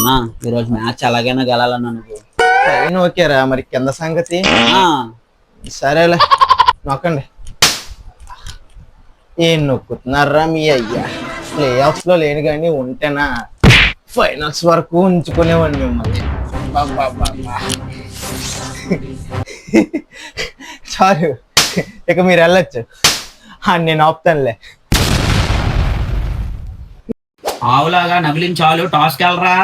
అన్నా ఈరోజు మ్యాచ్ ఎలాగైనా గెలాలన్నా నువ్వు. పైన ఓకేరా, మరి కింద సంగతి సరేలే నొక్కండి. ఏం నొక్కుతున్నారా మీ అయ్యా? ప్లే ఆఫ్స్ లో లేని కానీ ఉంటేనా ఫైనల్స్ వరకు ఉంచుకునేవాడిని మిమ్మల్ని. చాలు, ఇక మీరు వెళ్ళొచ్చు. నేను ఆపుతానులే. ఆవులాగా నగిలించాలు టాస్ కెళ్ళరా.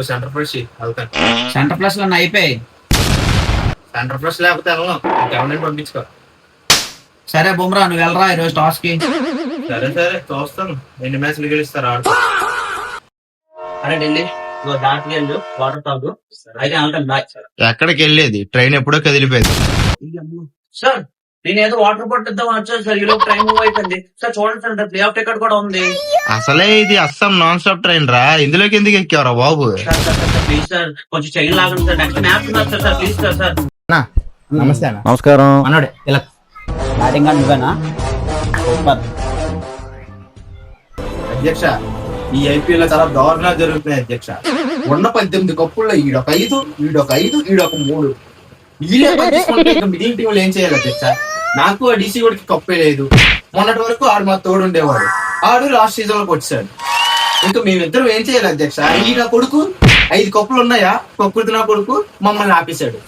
సెంటర్ ప్రెస్ వెళ్తాను. సెంటర్ ప్లస్ లో అయిపోయి సెంటర్ ప్రెస్ లేకపోతే వెళ్ళను, పంపించుకో. సరే బుమ్రా నువ్వు వెళ్ళరా ఈరోజు టాస్ కి. సరే సరే చూస్తాను ఎన్ని మ్యాచ్లు గెలుస్తారు ఆడు. అరే ఢిల్లీ దాటికి వెళ్ళు, వాటర్ తాగు. అయితే వెళ్తాను, బాయ్. ఎక్కడికి వెళ్ళేది? ట్రైన్ ఎప్పుడో కదిలిపోయింది. సార్ నేను ఏదో వాటర్ పట్టిద్దాం వచ్చాను సార్, ఈలోపు ట్రైన్ మూవ్ అయిపోయింది సార్. చూడండి సార్ ప్లే ఆఫ్ టికెట్ కూడా ఉంది. అసలే ఇది అస్సాం నాన్ స్టాప్ ట్రైన్ రా, ఇందులోకి ఎందుకు ఎక్కావరా బాబు? ప్లీజ్ సార్ కొంచెం చైన్ లాగండి సార్, నెక్స్ట్ మ్యాచ్ ఉన్నారు sir. Sir please sir. Sir నమస్తే అన్న. నమస్కారం. మనోడే ఇలా బ్యాటింగ్ అని నువ్వేనా? సూపర్. అధ్యక్ష, ఈ ఐపీఎల్ లో చాలా దారుణాలు జరుగుతున్నాయి అధ్యక్ష. ఉన్న 18 కప్పుల్లో ఈడొక 5, ఈడొక 5, ఈడొక 3. వీళ్ళే పట్టించుకుంటే ఇంకా మిగిలిన టీంలు ఏం చేయాలి అధ్యక్ష? నాకు ఆ డీసీ కూడా కప్పే లేదు. మొన్నటి వరకు ఆడు మా తోడు ఉండేవాడు, ఆడు లాస్ట్ సీజన్ లోకి వచ్చాడు. ఇంకా మేమిద్దరం ఏం చేయాలి అధ్యక్ష? ఈ నా కొడుకు 5 కప్పులు ఉన్నాయా, ప్రకృతి నా కొడుకు మమ్మల్ని ఆపేశాడు.